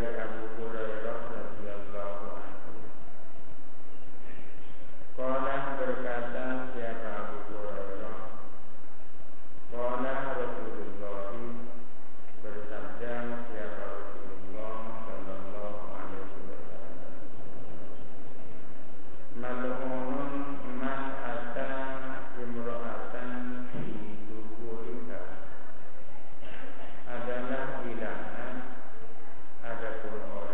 dari Abu Hurairah radhiyallahu anhu. Qala berkata siapa Abu Hurairah, qala Rasulullah, bersabda siapa Rasulullah sallallahu alaihi wasallam, mal'unun man ata imra'atan fi duburiha, adalah dilaknat adapun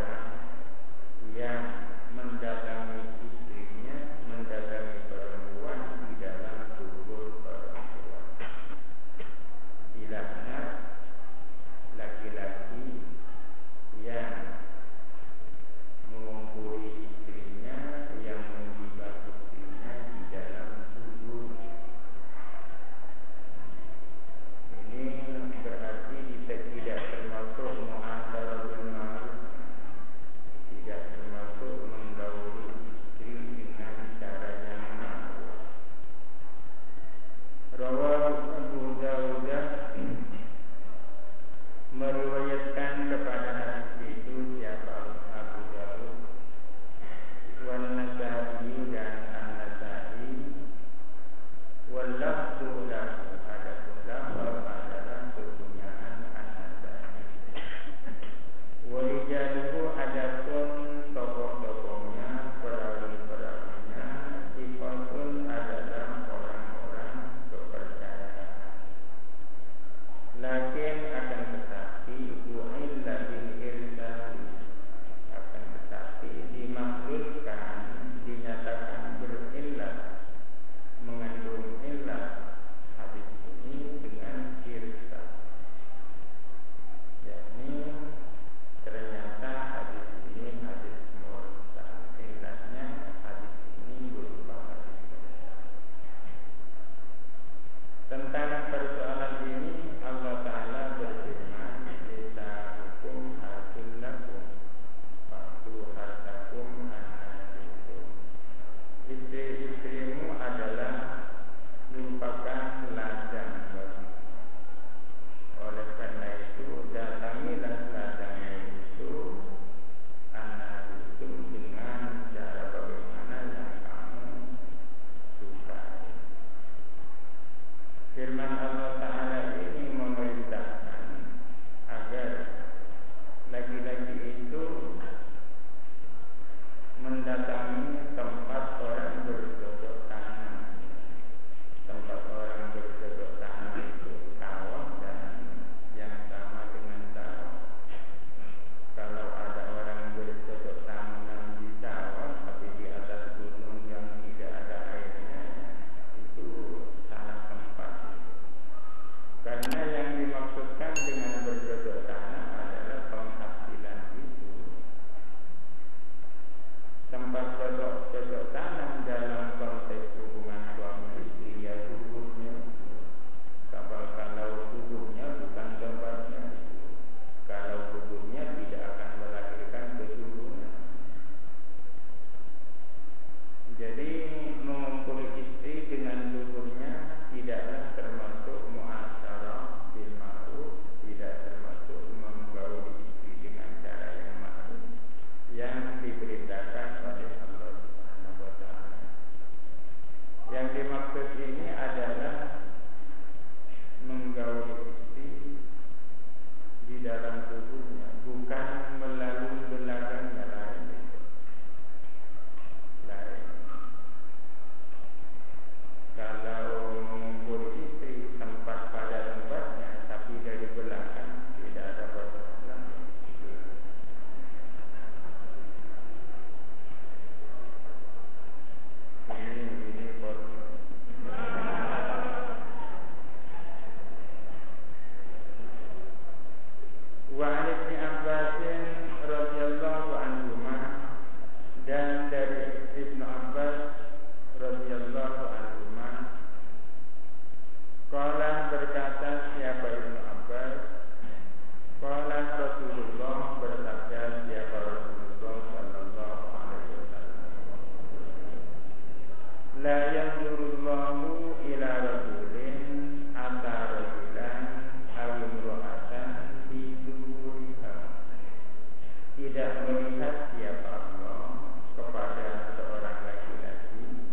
tidak melihat siapa Allah kepada seorang laki-laki,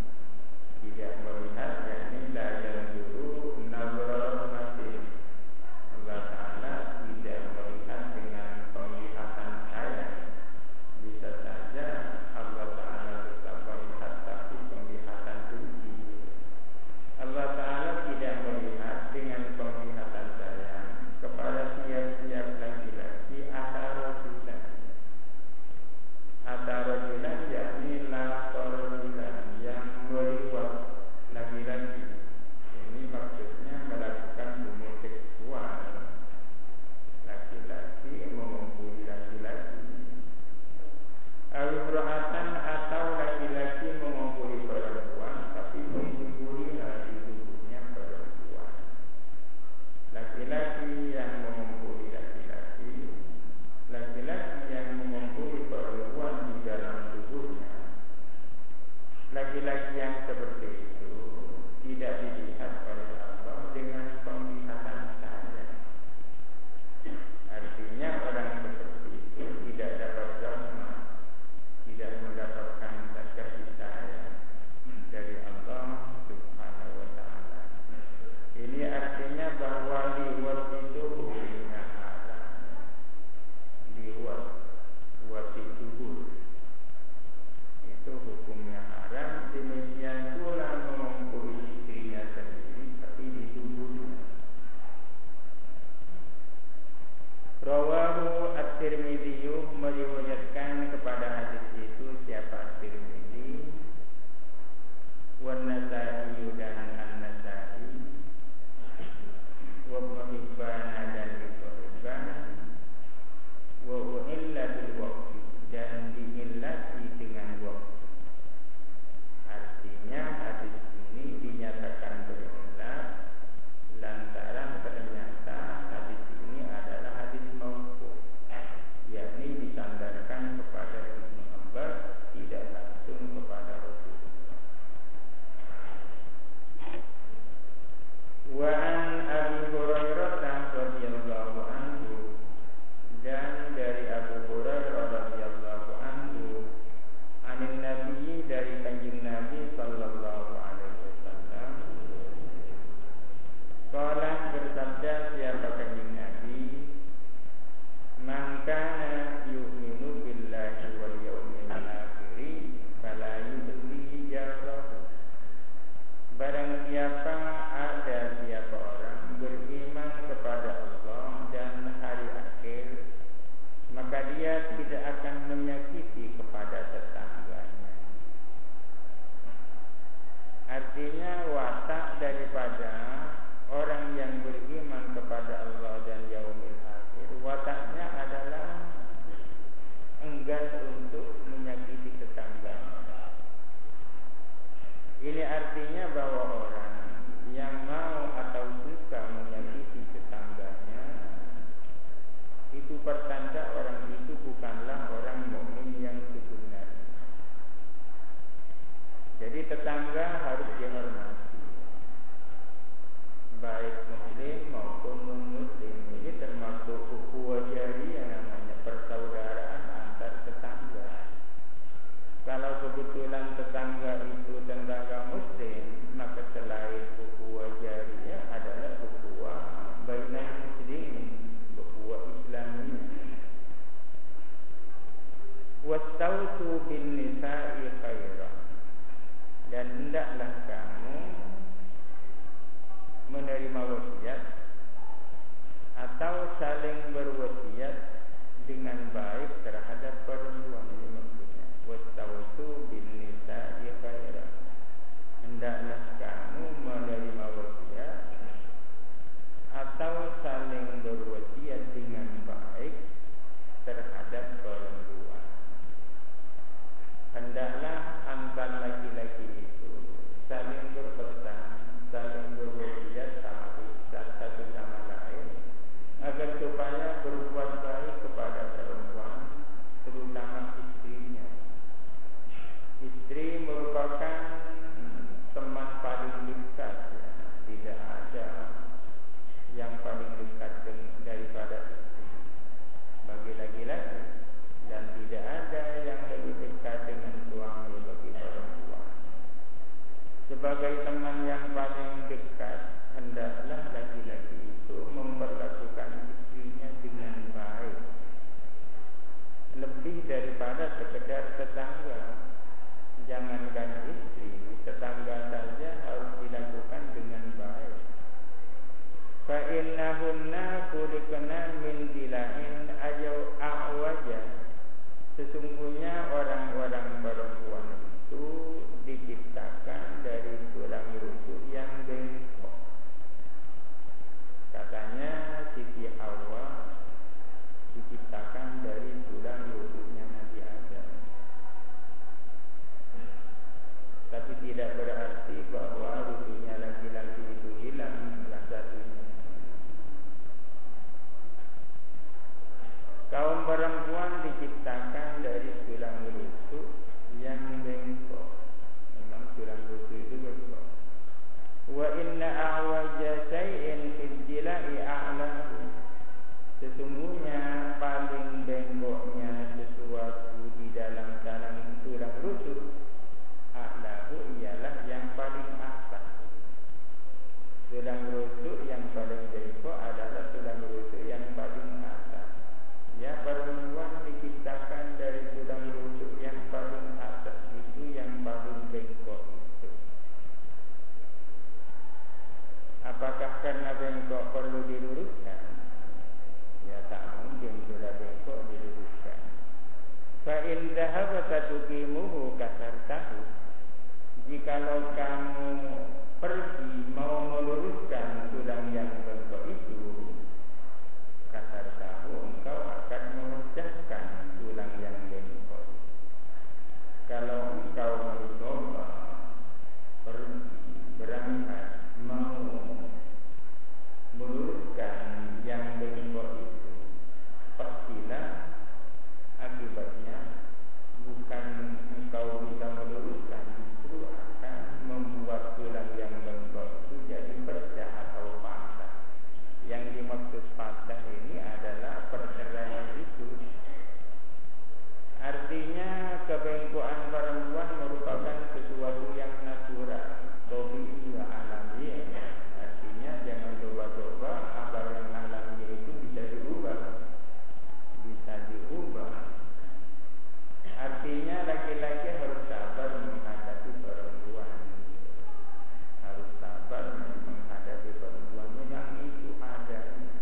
tidak melihat, yakni la yanzuru nazrul masih. Allah Ta'ala tidak melihat dengan penglihatan sayang. Bisa saja Allah Ta'ala bisa melihat, tapi penglihatan benci. Allah Ta'ala tidak melihat dengan penglihatan sayang kepada tiap-tiap laki-laki atarajulan, yakni latarajulan, yang meliwat laki-laki. Ini maksudnya melakukan hubungan seksual, laki-laki mengumpuli laki-laki. Al-imra'atan, atau laki-laki mengumpuli perempuan tapi mengumpuli hati tubuhnya perempuan. Laki-laki yang mengumpuli laki-laki, laki-laki yang mengumpuli perempuan di dalam tubuhnya, laki-laki yang seperti itu tidak dilihat oleh Allah dengan penglihatan sayang. Artinya orang seperti itu tidak dapat rahmat, tidak mendapatkan kasih sayang dari Allah Subhanahu wa Ta'ala. Ini artinya bahwa liwat itu hukumnya haram. Liwat, wati zuhur, itu hukumnya haram. Demikian pula mengumpuli istrinya sendiri tapi di tubuhnya. Rawahu At-Tirmidzi, meriwayatkan kepada hadis itu siapa At-Tirmidzi, wan Nasa'i dan An-Nasa'i, wa Ibnu Hibban dan Ibnu Hibban, wa u'illa bil waqti, dan diillati dengan waktu. Artinya hadis ini dinyatakan berillat lantaran ternyata hadis ini adalah hadis mauquf, yakni disandarkan kepada Ibnu Abbas, tidak langsung kepada Rasulullah. Wa an Abi Hurairah radhiyallahu anhu, dan dari Abu Hurairah radhiyallahu anhu, anin Nabi, dari kanjeng Nabi sallallahu alaihi wasallam, qala, bersabda siapa kanjeng Nabi, man kana yu'minu billahi wal yawmil akhir fala yu'zi jarahu. Barang siapa orang beriman kepada Allah dan hari akhir, maka dia tidak akan menyakiti kepada tetangganya. Artinya watak daripada orang yang beriman kepada Allah dan yaumil akhir, wataknya adalah enggan untuk menyakiti tetangganya. Ini artinya bahwa orang yang mau atau suka menyakiti tetangganya, itu pertanda orang itu bukanlah orang mukmin yang sebenarnya. Jadi tetangga harus dihormati, baik muslim maupun non-muslim. Ini termasuk ukhuwah jariyah, namanya persaudaraan antar tetangga. Kalau kebetulan tetangga itu tetangga muslim, maka selain ukhuwah jariyah adalah ukhuwah bainal muslimin, ukhuwah Islamiyah. Wastausu bin nisa'i khairan, dan hendaklah kamu menerima wasiat atau saling berwasiat dengan baik terhadap perempuan. Ini maksudnya wastausu bin nisa'i khairan, hendaklah kamu menerima wasiat atau saling berwasiat dengan baik terhadap perempuan. Hendaklah antar laki-laki itu saling berpesan, saling berwasiat satu sama lain, agar supaya berbuat baik kepada perempuan, terutama daripada sekedar tetangga. Jangankan istri, tetangga saja harus dilakukan dengan baik. Fa innahunna khuliqna min dila'in a'waja. Sesungguhnya orang-orang perempuan itu diciptakan dari tulang rusuk yang bengkok. Katanya Siti Hawa diciptakan dari tulang rusuknya Nabi Adam. Tapi tidak berarti bahwa rusuknya laki-laki itu hilang salah satunya. Kaum perempuan diciptakan dari tulang rusuk yang bengkok. Memang tulang rusuk itu bengkok. Wa inna a'waja shay'in fid dila'i a'lahu. Sesungguhnya paling bengkoknya sesuatu di dalam tulang rusuk a'lahu ialah yang paling atas. Tulang rusuk yang paling bengkok adalah tulang rusuk yang paling atas. Ya, perempuan diciptakan dari tulang rusuk yang paling atas itu, yang paling bengkok itu. Apakah karena bengkok perlu diluruskan? Ya, tak mungkin sudah bengkok diluruskan. Fa in dhahabta tuqimuhu kasartahu. Jikalau kamu pergi mau meluruskan tulang yang bengkok itu, kasartahu, engkau akan memecahkan tulang yang bengkok. Kalau engkau mencoba pergi berangkat mau meluruskan yang bengkok itu, pastilah akibatnya bukan engkau bisa meluruskan, justru akan membuat tulang yang bengkok itu jadi pecah atau patah. Yang dimaksud patah ini adalah perceraian itu. Artinya kebengkokan perempuan merupakan sesuatu yang natural, tabi'i alami. Artinya jangan coba-coba apa yang alami itu bisa diubah. Artinya laki-laki harus sabar menghadapi perempuan. Harus sabar menghadapi perempuan. Memang itu adanya.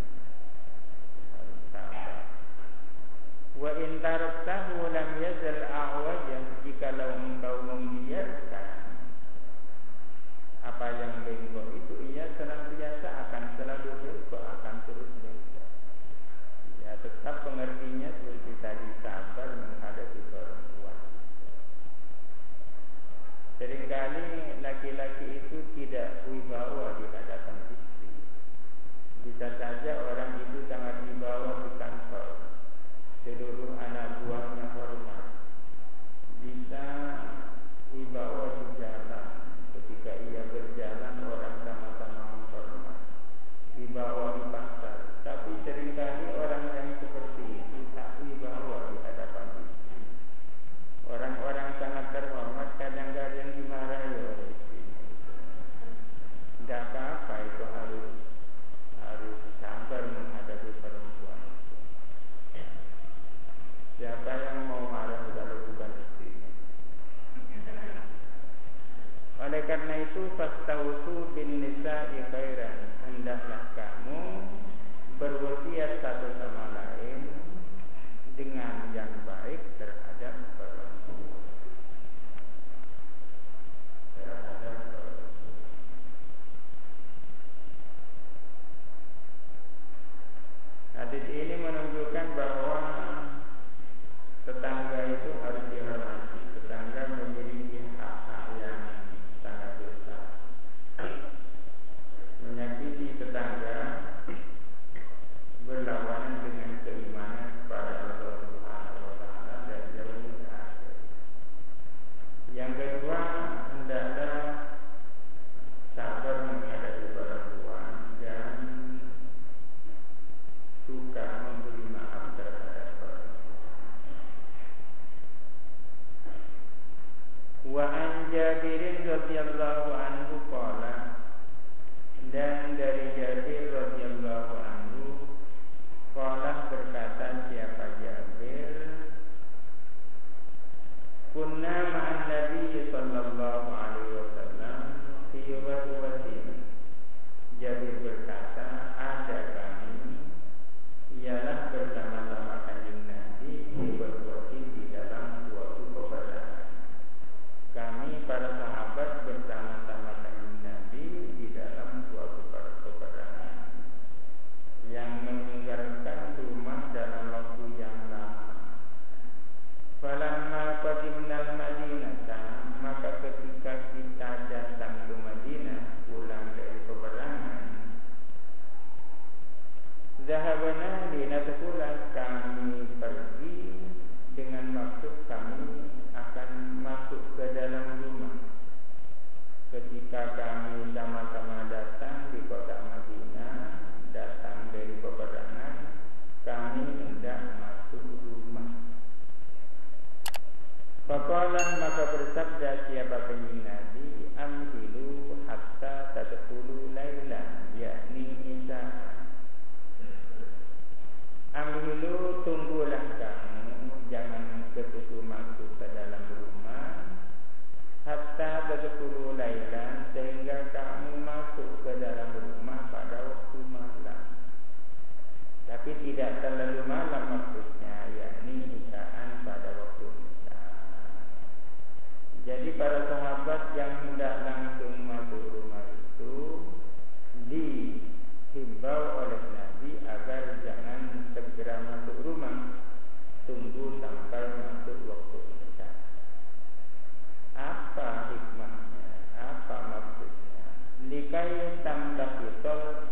Harus sabar. Wa in taraktahu lam yazal a'wajan. Jikalau engkau membiarkan apa yang bengkok itu, ia senantiasa akan selalu bengkok, akan terus bengkok. Ya, tetap pengertinya seperti tadi, sabar menghadapi perempuan. Seringkali laki-laki itu tidak wibawa di hadapan istri. Bisa saja orang itu sangat wibawa di kantor, seluruh anak buahnya hormat. Bisa wibawa di jalan, ketika ia berjalan orang sama-sama menghormat. Wibawa di pasar. Tapi seringkali orang yang seperti itu tak wibawa di hadapan istri. Orang-orang sangat terhormat kadang-kadang dimarahi oleh istri. Tidak apa-apa, itu harus sabar menghadapi perempuan. Siapa yang mau marah kalau bukan istri? Oleh karena itu, fastausu bin nisa'i khairan. Hendaklah kamu berwasiat satu sama lain dengan yang baik terhadap perempuan. Hadis ini menunjukkan bahwa tetangga itu harus dihormati. Tetangga memiliki hak-hak yang sangat besar. Menyakiti tetangga berlawanan dengan keimanan kepada Allah Subhanahu wa taala dan yaumil akhir. Yang kedua, hendaklah sabar menghadapi perempuan dan suka memberi maaf terhadap perempuan. Wa an Jabirin radhiyallahu anhu qala, dan dari Jabir radhiyallahu anhu qala berkata siapa Jabir, kunna ma'an Nabi sallallahu alaihi wasallam fi ghazwatin. Jabir berkata, ada kami ialah bersama-sama kanjeng Nabi fi ghazwatin, di dalam suatu peperangan. Kami para sahabat bersama-sama kanjeng Nabi di dalam suatu peperangan yang meninggalkan rumah dalam waktu yang lama. Falamma qadimnal Madinata, maka ketika kita datang ke Madinah, pulang dari peperangan, zahabna linadkhula, kami pergi dengan maksud kami akan masuk ke dalam rumah. Ketika kami sama-sama datang di kota Madinah, datang dari peperangan, kami hendak masuk rumah. Faqala, maka bersabda siapa kanjeng Nabi, amhilu hatta tadkhulu lailan, yakni isya. Amhilu, tunggulah kamu, jangan ketutu masuk ke dalam rumah, hatta tadkhulu lailan, sehingga kamu masuk ke dalam rumah pada waktu malam. Tapi tidak terlalu malam maksudnya, yakni isyaan pada waktu isya. Jadi para sahabat yang hendak langsung masuk rumah itu dihimbau oleh Nabi agar jangan segera masuk rumah, tunggu sampai masuk waktu isya. Apa hikmahnya? Apa maksudnya? Likai tamtahitol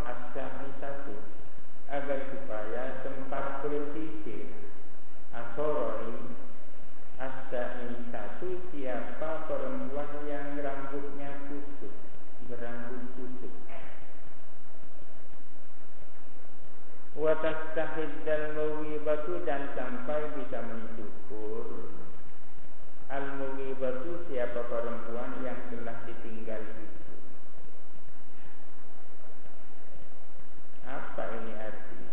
as-sa'isatu, agar supaya sempat bersisir asorori as-sa'isatu, siapa perempuan yang rambutnya kusut, berambut kusut. Wa tastahiddal mawibatu, dan sampai bisa mensyukur al-mawibatu, siapa perempuan yang telah ditinggal itu. Apa ini artinya?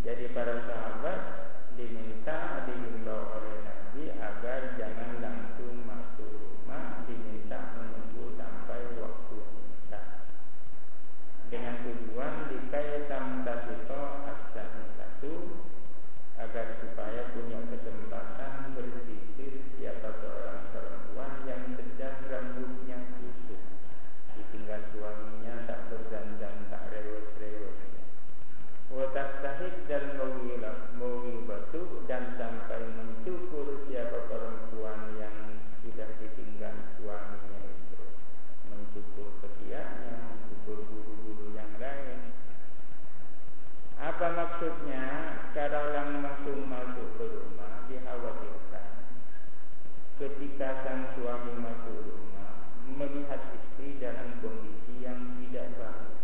Jadi para sahabat dihimbau oleh Nabi agar jangan langsung masuk rumah, diminta menunggu sampai waktu isya, dengan tujuan dikaitam tasito as-sa'isatu, agar supaya punya kesempatan bersisir siapa seorang perempuan yang sedang rambutnya kusut, ditinggal suaminya tak berdandan, tak rewes-rewes. Wa tastahiddal mawibatu, dan sampai mensyukur siapa perempuan yang sudah ditinggal suaminya itu, mensyukur ketiaknya, mensyukur guru-guru yang lain. Apa maksudnya? Kalau langsung masuk ke rumah, dikhawatirkan ketika sang suami masuk rumah melihat istri dalam kondisi yang tidak baik.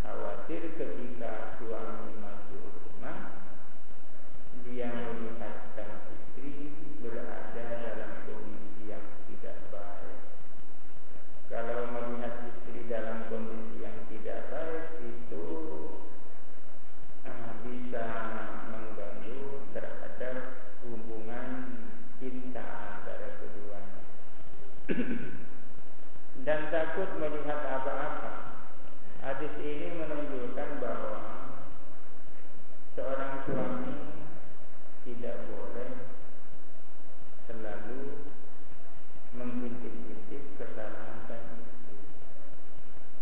Khawatir ketika suami masuk rumah, dia melihat sang istri berada dalam kondisi yang tidak baik. Kalau melihat istri dalam kondisi yang tidak baik, itu bisa mengganggu terhadap hubungan cinta antara keduanya. Dan takut melihat apa-apa. Hadis ini menunjukkan bahwa seorang suami tidak boleh selalu mengintip-intip kesalahan sang istri.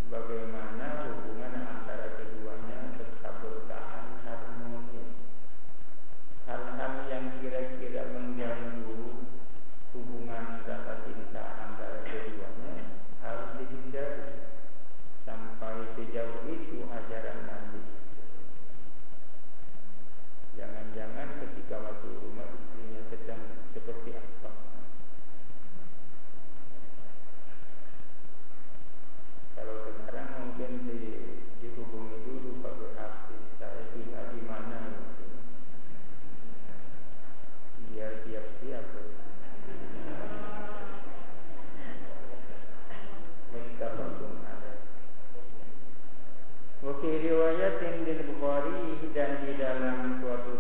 Bagaimana hubungan antara keduanya tetap bertahan harmonis. Hal-hal yang kira-kira mengganggu hubungan rasa cinta antara keduanya harus dihindari. Sampai sejauh itu ajaran Nabi. Jangan-jangan ketika masuk rumah istrinya sedang seperti apa. Kalau sekarang mungkin dihubungi dulu pakai HP, saya tinggal di mana gitu, biar siap-siap. Muttafaqun alaih. Wa fi riwayatin lil Bukhari, dan di dalam suatu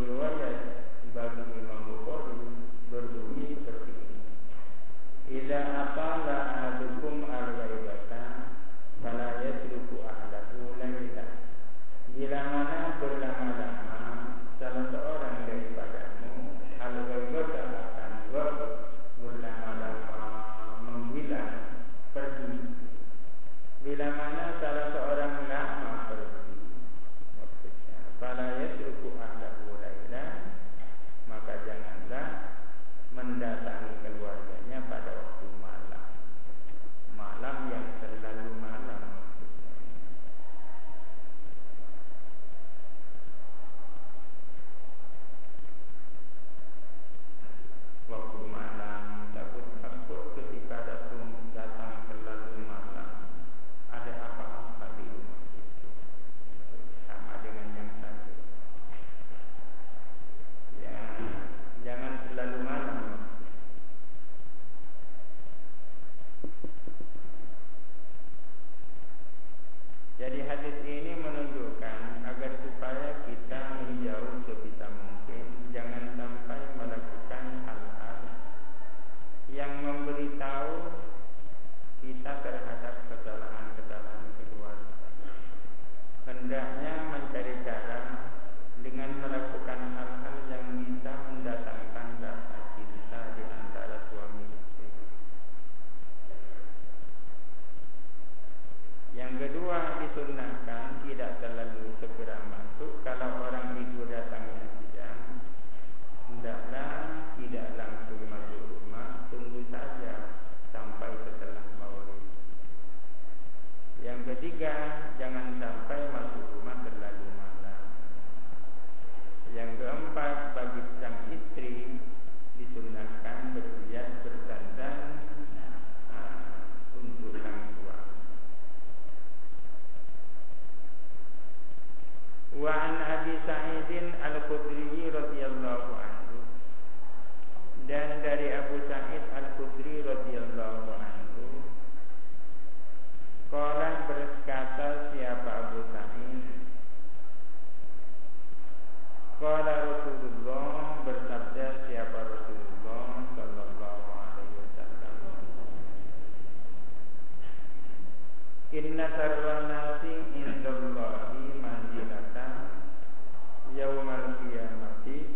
Qala Rasulullah, bersabda siapa Rasulullah sallallahu alaihi wasallam, inna sarran nasi indallahi manzilatan yaumal qiyamati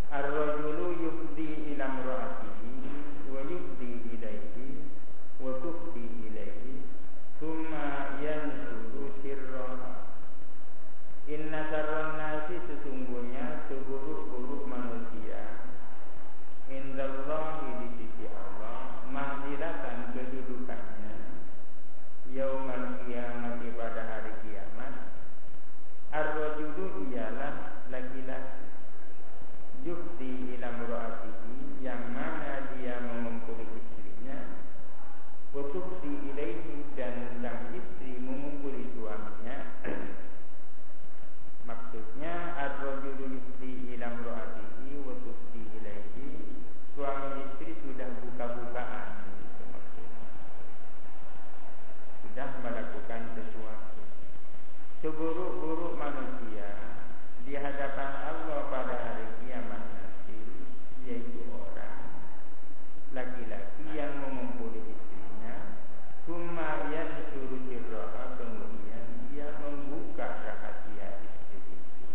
ar-rajulu yufdi ila imra'atihi wa yufdi ilaihi wa tufdi ilaihi thumma yansuru sirraha. Inna sarran nasi, sesungguhnya seburuk-buruk manusia, indallahi, di sisi Allah, manzilatan, kedudukannya, yaumal qiyamati, pada hari kiamat, ar-rajulu, ialah laki-laki, yufdi ila imra'atihi, yang mana dia mengumpuli istrinya, wa tufdi ilaihi, dan sang istri mengumpuli suaminya. Maksudnya ar-rajulu yufdi ila imra'atihi wa tufdi ilaihi, suami istri sudah buka-bukaan, itu maksudnya. Sudah melakukan sesuatu. Seburuk-buruk manusia di hadapan Allah pada hari kiamat nanti, yaitu orang laki-laki yang mengumpuli istrinya, summa yansuru sirraha, kemudian dia membuka rahasia istri itu,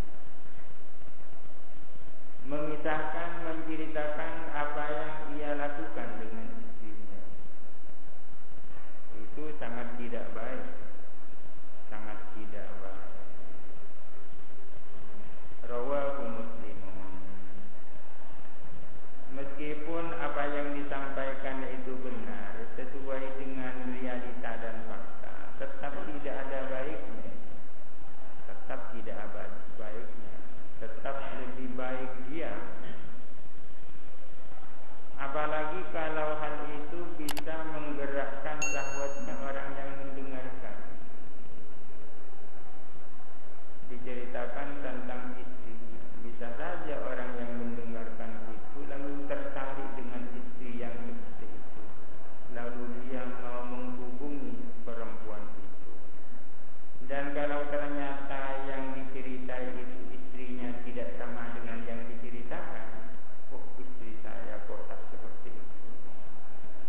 mengisahkan, menceritakan apa yang ia lakukan dengan istrinya. Itu sangat tidak baik, sangat tidak baik. Rawahu Muslimun. Meskipun apa yang disampaikan itu benar, sesuai dengan realita dan fakta, tetap tidak ada baiknya. Tetap tidak ada baiknya. Tetap lebih baik dia. Apalagi kalau hal itu bisa menggerakkan syahwatnya orang yang mendengarkan. Diceritakan tentang istri, bisa saja orang yang mendengarkan itu lalu tertarik dengan istri yang seperti itu, lalu dia mau menghubungi perempuan itu. Dan kalau ternyata yang diceritai itu istrinya tidak sama dengan yang diceritakan, oh istri saya kok tak seperti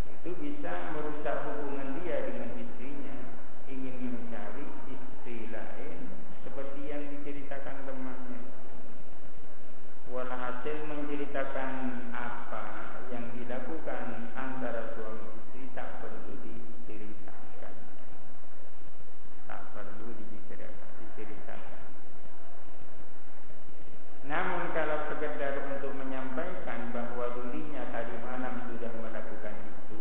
itu bisa merusak hubungan dia dengan istrinya, ingin mencari istri lain seperti yang diceritakan temannya. Walhasil menceritakan apa yang dilakukan antara suami istri tak perlu diceritakan, tak perlu diceritakan. Namun kalau sekedar untuk menyampaikan bahwa dirinya tadi malam sudah melakukan itu,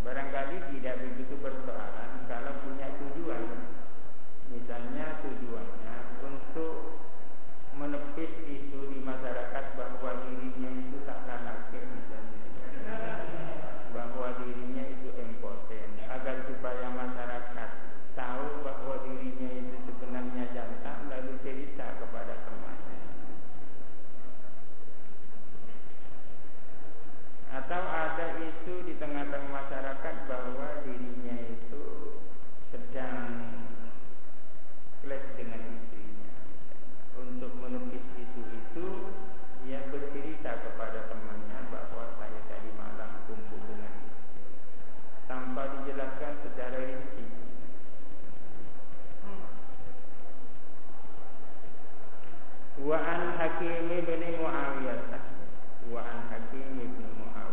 barangkali tidak begitu persoalan kalau punya tujuan. Misalnya tujuannya untuk menepis isu di masyarakat bahwa dirinya itu tak laki, misalnya, bahwa dirinya itu impoten, agar supaya masyarakat tahu bahwa dirinya itu sebenarnya jantan, lalu cerita kepada temannya. Atau ada isu di tengah-tengah masyarakat bahwa dirinya itu sedang clash dengan istrinya. Untuk menepis isu itu, ia bercerita kepada temannya bahwa saya tadi malam kumpul dengan istri, tanpa dijelaskan secara rinci. Wa an Hakim bin Muawiyah, wa an Hakim bin Muawiyah,